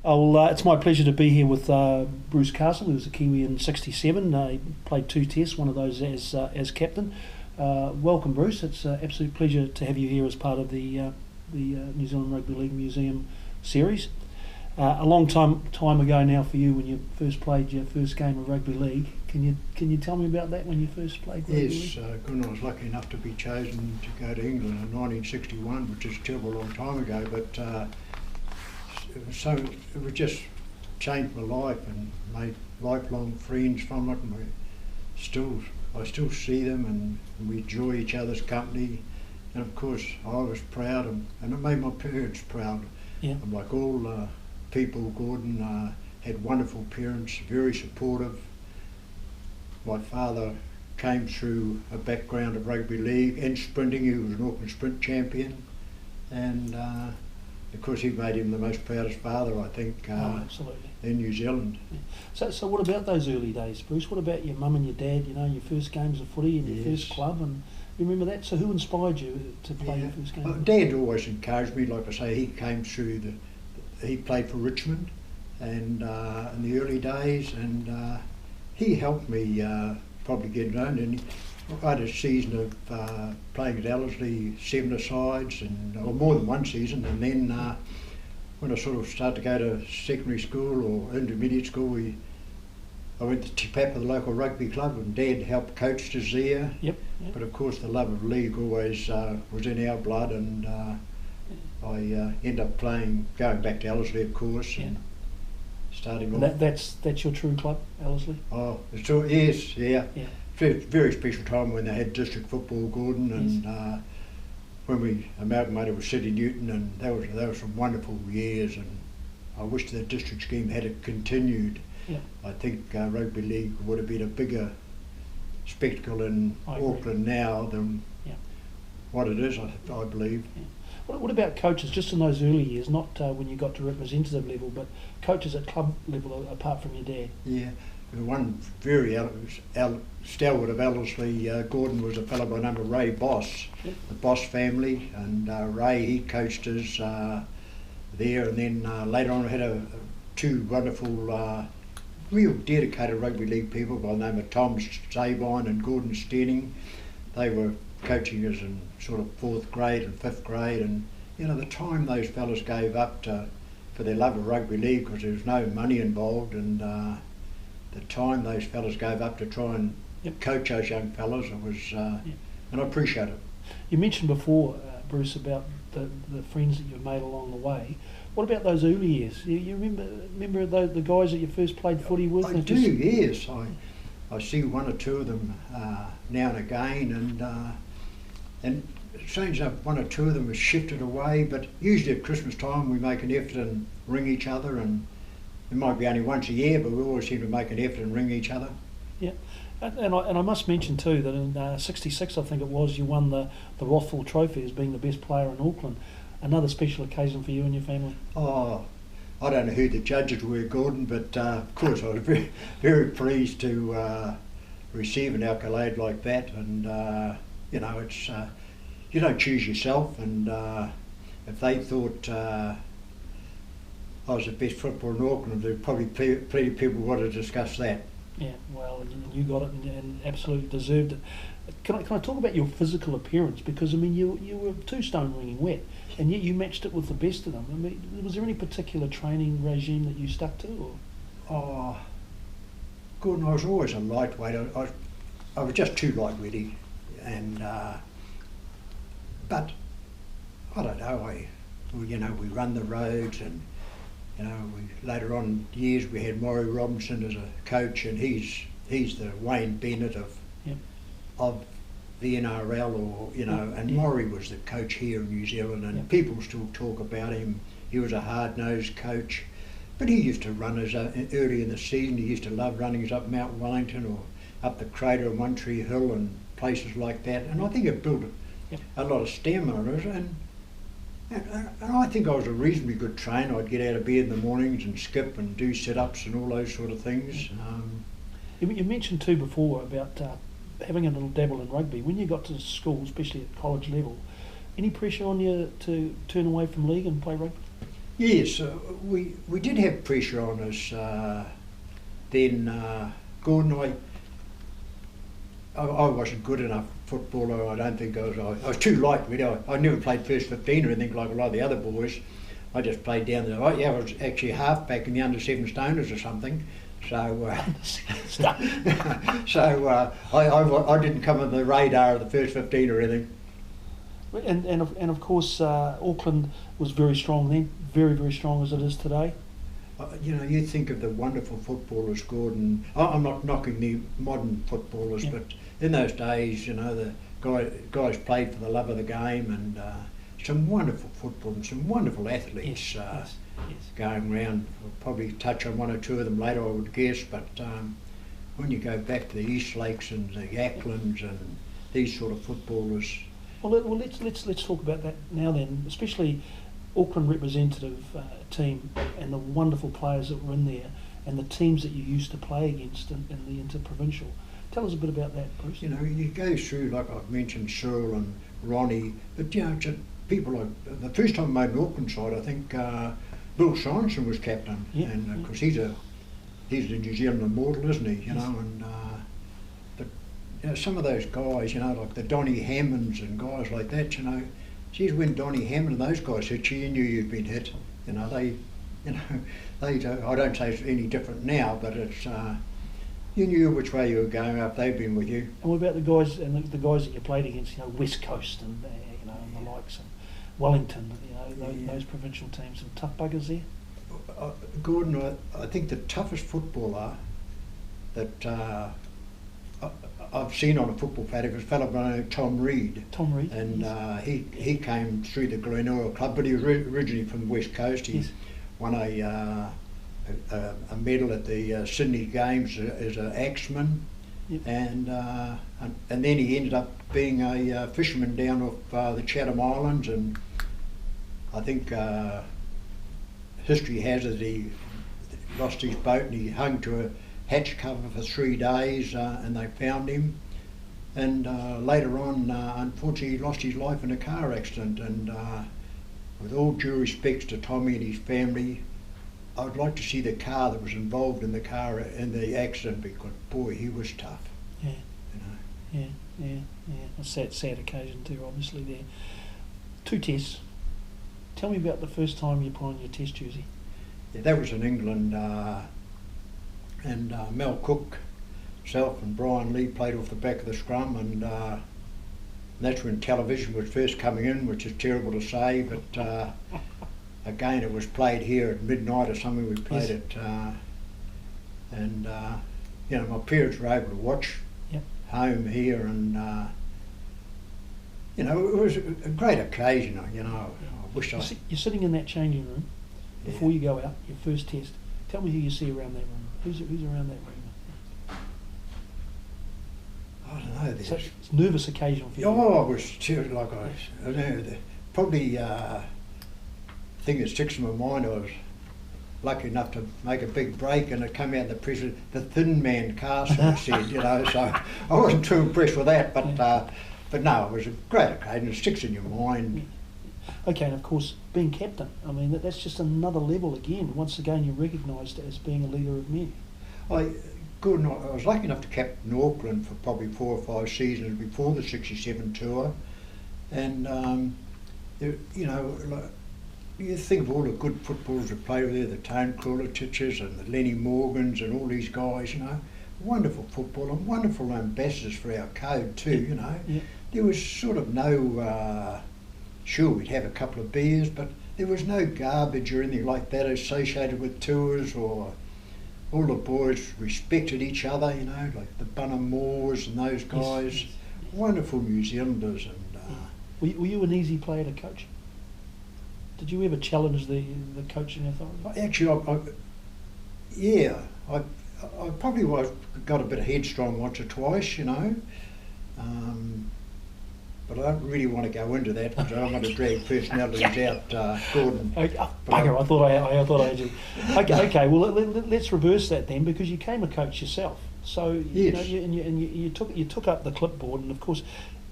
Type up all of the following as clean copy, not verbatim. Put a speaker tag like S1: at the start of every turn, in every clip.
S1: It's my pleasure to be here with Bruce Castle, who was a Kiwi in '67. He played 2 tests, one of those as captain. Welcome, Bruce. It's an absolute pleasure to have you here as part of the New Zealand Rugby League Museum series. A long time ago now for you, when you first played your first game of rugby league. Can you tell me about that, when you first played rugby league?
S2: Yes, I was lucky enough to be chosen to go to England in 1961, which is a terrible long time ago, but it just changed my life and made lifelong friends from it, and I still see them and we enjoy each other's company, and of course I was proud and it made my parents proud.
S1: Yeah.
S2: And like all people, Gordon had wonderful parents, very supportive. My father came through a background of rugby league and sprinting. He was an Auckland sprint champion, and of course he made him the most proudest father, I think,
S1: absolutely,
S2: in New Zealand.
S1: Yeah. So what about those early days, Bruce? What about your mum and your dad, your first games of footy and your first club, and you remember that? So who inspired you to play your first game?
S2: Dad always encouraged me. Like I say, he came through he played for Richmond and in the early days, and he helped me probably get known. And I had a season of playing at Ellerslie, 7-a-sides, or more than one season, and then when I sort of started to go to secondary school or intermediate school, I went to Te Papa, the local rugby club, and Dad helped coach us there.
S1: Yep.
S2: But of course the love of league always was in our blood, and I ended up going back to Ellerslie, of course, and starting off.
S1: That's your true club, Ellerslie?
S2: Oh, yes, yeah. Very special time when they had district football, Gordon, and when we amalgamated with City Newton, and they were some wonderful years, and I wish the district scheme had it continued.
S1: Yeah.
S2: I think rugby league would have been a bigger spectacle in Auckland now than what it is, I believe.
S1: Yeah. What about coaches, just in those early years, not when you got to representative level, but coaches at club level apart from your dad?
S2: Yeah, one very stalwart of Ellerslie, Gordon, was a fellow by the name of Ray Boss, the Boss family, and Ray, he coached us there, and then later on we had two wonderful, real dedicated rugby league people by the name of Tom Sabine and Gordon Stenning. They were coaching us in sort of 4th grade and 5th grade, and the time those fellas gave up for their love of rugby league, because there was no money involved, and the time those fellas gave up to try and coach those young fellas, it was, and I appreciate it.
S1: You mentioned before, Bruce, about the friends that you've made along the way. What about those early years? You remember the guys that you first played footy with?
S2: I do, yes. I see one or two of them now and again, and strange enough, one or two of them have shifted away, but usually at Christmas time we make an effort and ring each other, and it might be only once a year, but we always seem to make an effort and ring each other.
S1: Yeah, and I must mention too that in '66, I think it was, you won the Rothfull Trophy as being the best player in Auckland. Another special occasion for you and your family.
S2: Oh, I don't know who the judges were, Gordon, but of course I was very, very pleased to receive an accolade like that, and it's you don't choose yourself, and if they thought I was the best footballer in Auckland, there'd probably plenty of people want to discuss that.
S1: Yeah, well, you got it and absolutely deserved it. Can I talk about your physical appearance? Because, you were 2 stone ringing wet, and yet you matched it with the best of them. Was there any particular training regime that you stuck to? Or?
S2: Oh, Gordon, I was always a lightweight. I was just too light, really, and but I don't know. We run the roads, and later on years we had Maury Robinson as a coach, and he's the Wayne Bennett of the NRL, and Maury was the coach here in New Zealand, and people still talk about him. He was a hard-nosed coach, but he used to run us early in the season. He used to love running us up Mount Wellington or up the crater of One Tree Hill and places like that, and I think it built a lot of stamina, and I think I was a reasonably good trainer. I'd get out of bed in the mornings and skip and do sit-ups and all those sort of things.
S1: You mentioned too before about having a little dabble in rugby. When you got to school, especially at college level, any pressure on you to turn away from league and play rugby?
S2: Yes, we did have pressure on us then. Gordon, I wasn't good enough footballer. I don't think I was too light. I never played first 15 or anything like a lot of the other boys. I just played down there. I was actually a halfback in the under 7 stoners or something. So, I didn't come on the radar of the first 15 or anything.
S1: And of course, Auckland was very strong then, very, very strong as it is today.
S2: You think of the wonderful footballers, Gordon. I'm not knocking the modern footballers, but in those days, the guys played for the love of the game, and some wonderful football and some wonderful athletes going around. We'll probably touch on one or two of them later, I would guess, but when you go back to the East Lakes and the Acklands and these sort of footballers.
S1: Well, let's talk about that now then, especially Auckland representative team and the wonderful players that were in there and the teams that you used to play against in the interprovincial. Tell us a bit about that, Bruce.
S2: You go through, like I've mentioned, Cyril and Ronnie, but just people like, the first time I made an Auckland side, I think Bill Sorensen was captain, and of course he's the New Zealand immortal, isn't he? And but some of those guys, like the Donny Hammonds and guys like that, geez, when Donny Hammond and those guys hit you, you knew you'd been hit. They I don't say it's any different now, but it's you knew which way you were going if they'd been with you.
S1: And what about the guys and the guys that you played against? West Coast and and the likes, and Wellington. Those provincial teams, some tough buggers there.
S2: Gordon, I think the toughest footballer that I've seen on a football paddock was a fellow by the name of Tom Reed.
S1: Tom Reed.
S2: And he came through the Glen Club, but he was originally from the West Coast. He won a medal at the Sydney Games as an axeman, and then he ended up being a fisherman down off the Chatham Islands, and I think history has it he lost his boat and he hung to a hatch cover for 3 days, and they found him, and later on unfortunately he lost his life in a car accident. And with all due respects to Tommy and his family, I would like to see the car that was involved in the accident, because boy, he was tough.
S1: Yeah. A sad occasion too, obviously there. 2 tests. Tell me about the first time you put on your test jersey.
S2: Yeah, that was in England, and Mel Cook, self and Brian Lee played off the back of the scrum, and that's when television was first coming in, which is terrible to say, but again it was played here at midnight or something. We played it, and my parents were able to watch home here, and it was a great occasion. I wish
S1: You're sitting in that changing room before you go out, your first test. Tell me who you see around that room. Who's around that room?
S2: I don't know.
S1: So it's a nervous occasion for you.
S2: Oh, I was I don't know. Probably thing that sticks in my mind, I was lucky enough to make a big break, and it came out in the press, the Thin Man Castle, it said, so I wasn't too impressed with that, but no, it was a great occasion. It sticks in your mind.
S1: Okay, and of course, being captain, I mean, that's just another level again. Once again, you're recognised as being a leader of men. I
S2: was lucky enough to captain Auckland for probably 4 or 5 seasons before the '67 tour, and you think of all the good footballers that played there, the Tone Krulitiches and the Lenny Morgans and all these guys, wonderful football and wonderful ambassadors for our code too, There was sort of no, sure we'd have a couple of beers, but there was no garbage or anything like that associated with tours, or all the boys respected each other, like the Bunham Moors and those guys, yes. Wonderful New Zealanders. And
S1: were you an easy player to coach? Did you ever challenge the coaching authority?
S2: Actually, I probably got a bit headstrong once or twice, but I don't really want to go into that because I don't want to drag personalities out, Gordon.
S1: Bugger! I thought I had you. Okay. Well, let's reverse that then, because you came a coach yourself. So you took up the clipboard, and of course,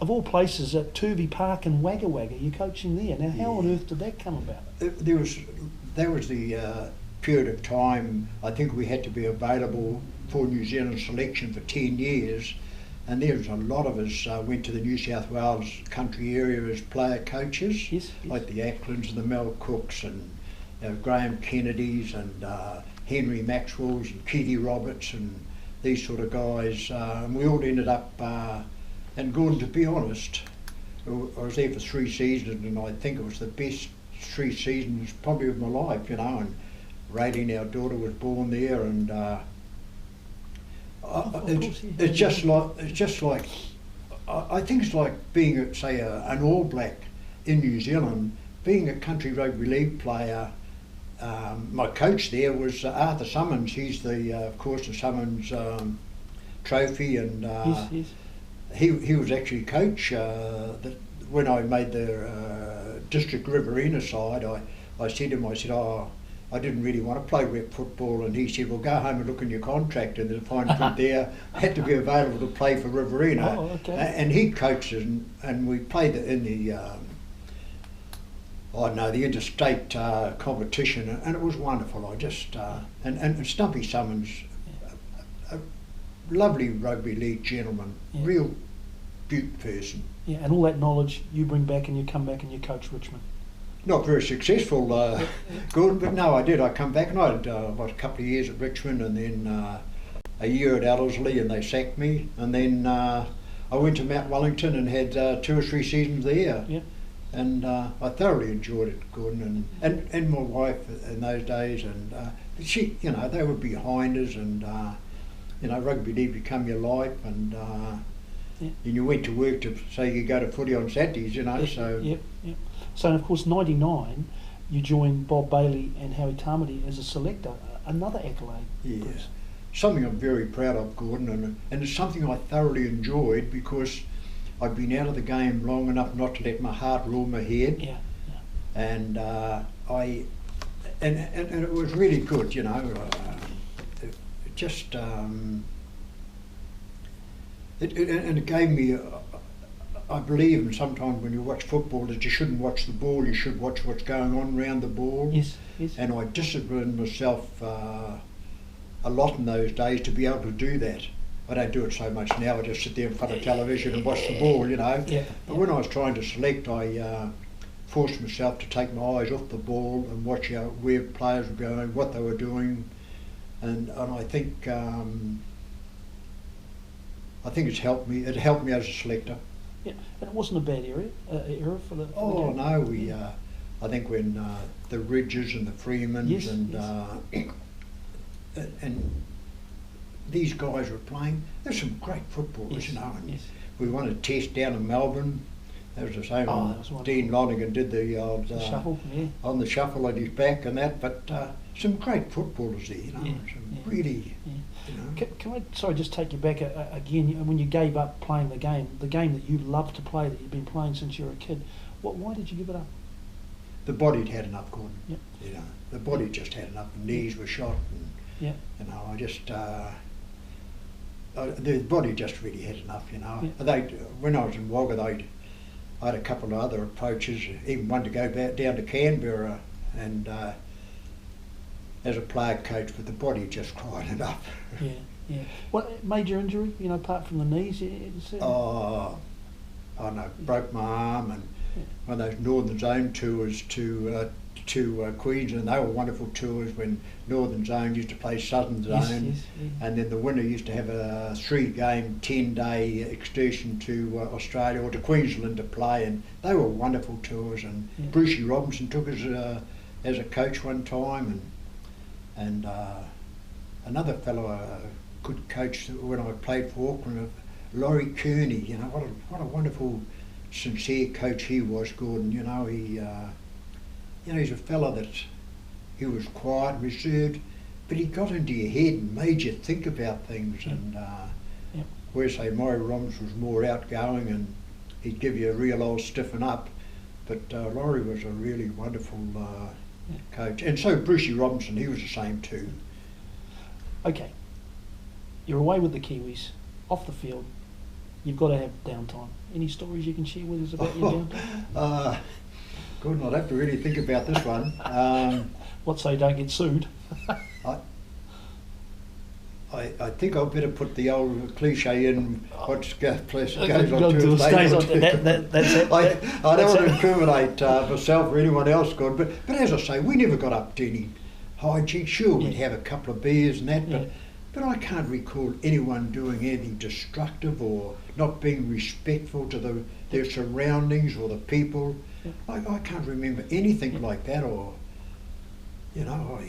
S1: of all places, at Turvey Park in Wagga Wagga, you're coaching there. Now, how on earth did that come about?
S2: There was that was the period of time I think we had to be available for New Zealand selection for 10 years, and there was a lot of us went to the New South Wales country area as player coaches,
S1: Yes, yes.
S2: like the Acklands and the Mel Cooks and Graham Kennedys and Henry Maxwell's and Petey Roberts and these sort of guys. And we all ended up, and Gordon, to be honest, I was there for 3 seasons, and I think it was the best 3 seasons probably of my life, you know. And Raylene, our daughter, was born there, and it's just like I think it's like being, say, an All Black in New Zealand, being a country rugby league player. My coach there was Arthur Summons. He's of course, the Summons Trophy, and
S1: Yes, yes.
S2: he was actually coach when I made the District Riverina side. I said to him, I said, I didn't really want to play rep football, and he said, well, go home and look in your contract, and there's a fine print there, had to be available to play for Riverina.
S1: Oh, okay.
S2: And he coached us, and we played in the the interstate competition, and it was wonderful. I just and Stumpy Summons, a lovely rugby league gentleman,
S1: Yeah.
S2: real beaut person.
S1: Yeah, and all that knowledge you bring back and you come back and you coach Richmond.
S2: Not very successful, good, but no, I did. I come back and I had a couple of years at Richmond, and then a year at Ellerslie, and they sacked me, and then I went to Mount Wellington and had 2 or 3 seasons there.
S1: Yep.
S2: And I thoroughly enjoyed it, Gordon, and my wife in those days, and she, you know, they were behind us, and you know, rugby league become your life, and and you went to work to say you go to footy on Saturdays, you know.
S1: Yep,
S2: So
S1: yep. So of course, '99, you joined Bob Bailey and Howie Tamati as a selector. Another accolade.
S2: yeah,
S1: Bruce.
S2: something I'm very proud of, Gordon, and it's something I thoroughly enjoyed because I'd been out of the game long enough not to let my heart rule my head.
S1: Yeah.
S2: And and it was really good, you know. It just and it gave me, I believe, and sometimes when you watch football, that you shouldn't watch the ball, you should watch what's going on around the ball.
S1: Yes. Yes.
S2: And I disciplined myself a lot in those days to be able to do that. I don't do it so much now. I just sit there in front of television and watch the ball, you know.
S1: Yeah.
S2: But when I was trying to select, I forced myself to take my eyes off the ball and watch where players were going, what they were doing, and I think it's helped me. It helped me as a selector.
S1: Yeah, and it wasn't a bad era for the.
S2: Oh
S1: game.
S2: no, we. I think when the Ridges and the Freemans
S1: Yes,
S2: and these guys were playing, there's some great footballers,
S1: Yes,
S2: you know. And
S1: yes.
S2: we won a test down in Melbourne. That was the same.
S1: Oh, that was wonderful.
S2: Dean Lonergan did the old
S1: The shuffle, yeah.
S2: on the shuffle at his back and that. But some great footballers there, you know.
S1: Yeah,
S2: Some
S1: yeah.
S2: really,
S1: Yeah.
S2: you know.
S1: Can I, sorry, just take you back again, when you gave up playing the game that you loved to play, that you've been playing since you were a kid, why did you give it up?
S2: The body'd had enough, Gordon.
S1: Yep.
S2: You know, the body just had enough. The knees were shot, and
S1: Yeah.
S2: you know, I just the body just really had enough. You know,
S1: Yeah.
S2: when I was in Wagga, I had a couple of other approaches, even one to go back down to Canberra, and as a player coach, but the body just cried enough.
S1: Yeah, yeah. What major injury? You know, apart from the knees.
S2: Oh, I know, broke my arm, and one of those Northern Zone tours to Queensland. They were wonderful tours when Northern Zone used to play Southern Zone,
S1: Yes,
S2: and then the winner used to have a 3-game, 10-day excursion to Australia or to Queensland to play, and they were wonderful tours. And
S1: Yeah.
S2: Brucey Robinson took us as a coach one time, and another fellow, a good coach when I played for Auckland, Laurie Kearney. You know, what a wonderful, sincere coach he was, Gordon. You know, he's a fella that he was quiet, reserved, but he got into your head and made you think about things. And where say Maury Roms was more outgoing and he'd give you a real old stiffen up, but Laurie was a really wonderful coach. And so Brucey Robinson, he was the same too.
S1: Okay, you're away with the Kiwis, off the field. You've got to have downtime. Any stories you can share with us about your downtime?
S2: Gordon, I'd have to really think about this one.
S1: what so you don't get sued.
S2: I think I'd better put the old cliche in, what goes on
S1: It stays on. That's it.
S2: I don't want to incriminate myself or anyone else, God, but as I say, we never got up to any hijinks. Sure, we'd have a couple of beers and that, but I can't recall anyone doing anything destructive or not being respectful to their surroundings or the people. I can't remember anything like that, or, you know,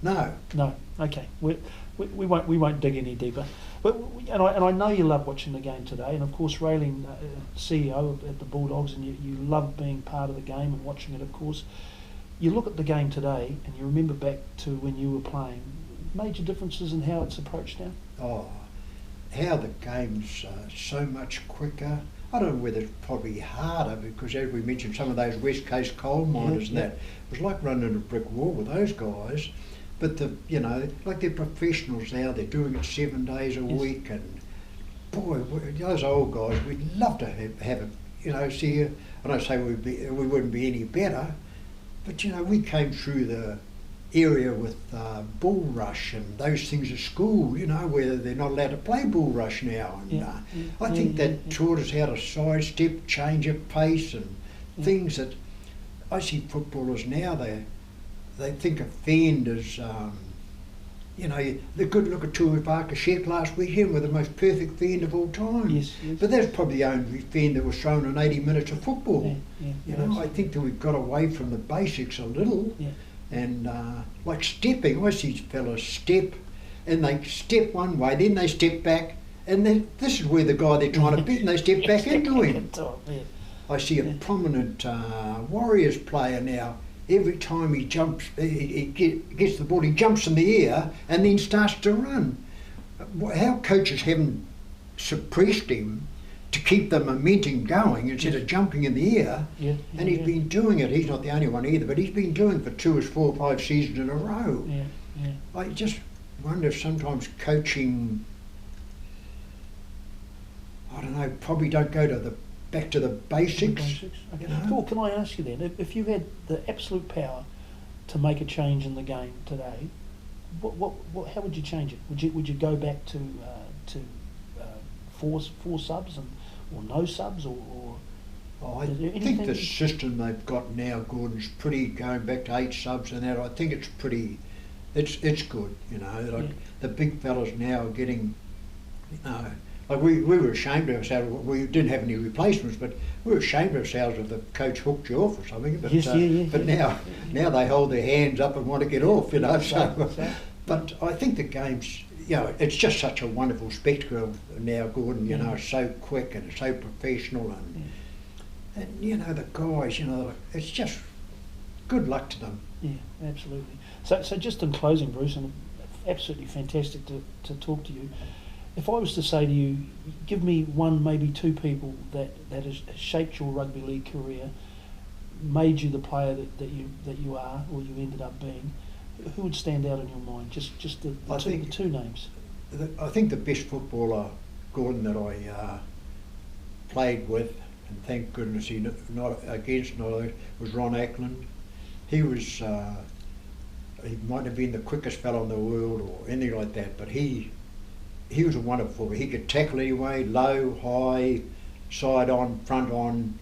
S2: no.
S1: No, okay. We won't dig any deeper. But and I know you love watching the game today, and of course Raylene, CEO at the Bulldogs, and you love being part of the game and watching it. Of course, you look at the game today and you remember back to when you were playing. Major differences in how it's approached now.
S2: Oh, how the game's so much quicker. I don't know whether it's probably harder because, as we mentioned, some of those West Coast coal miners and that, it was like running a brick wall with those guys. But like they're professionals now. They're doing it 7 days a week, and boy, those old guys, we'd love to have it. See, and I say we wouldn't be any better, but we came through the area with bull rush and those things at school. Where they're not allowed to play bull rush now, and I think that taught us how to sidestep, change of pace, and things that I see footballers now. They think a fend is, the good look at Tuai Parker last weekend were the most perfect fend of all time.
S1: Yes.
S2: But that's probably the only fend that was thrown in 80 minutes of football. I think that we've got away from the basics a little. Yeah. And like stepping, I see fellas step, and they step one way, then they step back, and then this is where the guy they're trying to beat, and they step back into him. I see a prominent Warriors player now. Every time he jumps, he gets the ball, he jumps in the air and then starts to run. How coaches haven't suppressed him to keep the momentum going instead of jumping in the air, and he's been doing it. He's not the only one either, but he's been doing it for 2 or 4 or 5 seasons in a row. I just wonder if sometimes coaching, I don't know, probably don't go back to the basics.
S1: Okay. Cool. Can I ask you then, if you had the absolute power to make a change in the game today, how would you change it? Would you go back to four subs or no subs or
S2: I think the system they've got now, Gordon's pretty, going back to 8 subs and that. I think it's pretty. It's good. The big fellas now are getting. Like we were ashamed of ourselves. We didn't have any replacements, but we were ashamed of ourselves if the coach hooked you off or something. But now they hold their hands up and want to get off. But I think the game's, it's just such a wonderful spectacle now, Gordon. It's so quick and it's so professional, and the guys. It's just good luck to them.
S1: Yeah, absolutely. So just in closing, Bruce, and absolutely fantastic to talk to you. If I was to say to you, give me 1, maybe 2 people that has shaped your rugby league career, made you the player that you are or you ended up being, who would stand out in your mind? Just the 2 names.
S2: I think the best footballer, Gordon, that I played with, and thank goodness he not was Ron Ackland. He was he might have been the quickest fellow in the world or anything like that, but he was a wonderful. He could tackle anyway, low, high, side on, front on,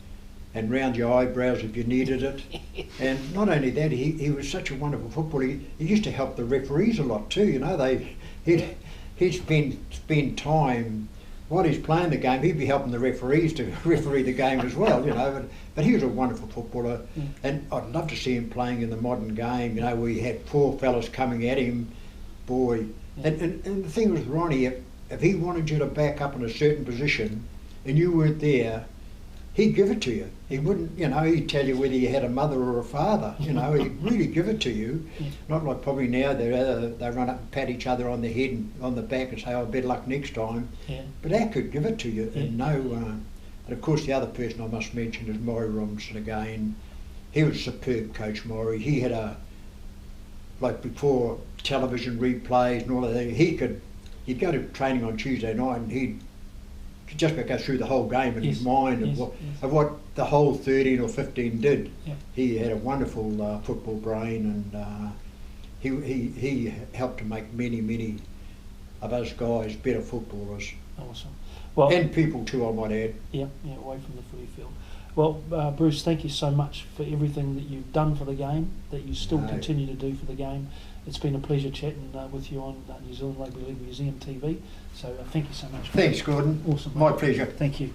S2: and round your eyebrows if you needed it. And not only that, he was such a wonderful footballer. He used to help the referees a lot too. He'd spend time while he's playing the game. He'd be helping the referees to referee the game as well. But he was a wonderful footballer, and I'd love to see him playing in the modern game. Where he had 4 fellas coming at him, boy. And the thing with Ronnie, if he wanted you to back up in a certain position and you weren't there, he'd give it to you. He wouldn't, he'd tell you whether you had a mother or a father, he'd really give it to you. Not like probably now they run up and pat each other on the head and on the back and say, oh, better luck next time. But that could give it to you. And and of course the other person I must mention is Maury Robinson again. He was a superb coach, Maury. He had before television replays and all of that, he'd go to training on Tuesday night and he'd just about go through the whole game in
S1: Yes,
S2: his mind
S1: yes,
S2: of what the whole 13 or 15 did.
S1: Yeah.
S2: He had a wonderful football brain, and he helped to make many of us guys better footballers.
S1: Awesome. Well,
S2: And people too, I might add.
S1: yeah, away from the footy field. Well, Bruce, thank you so much for everything that you've done for the game, that you still
S2: No.
S1: continue to do for the game. It's been a pleasure chatting with you on New Zealand Rugby League Museum TV. So thank you so much.
S2: Thanks, Gordon.
S1: Awesome.
S2: My
S1: mate.
S2: pleasure.
S1: Thank you.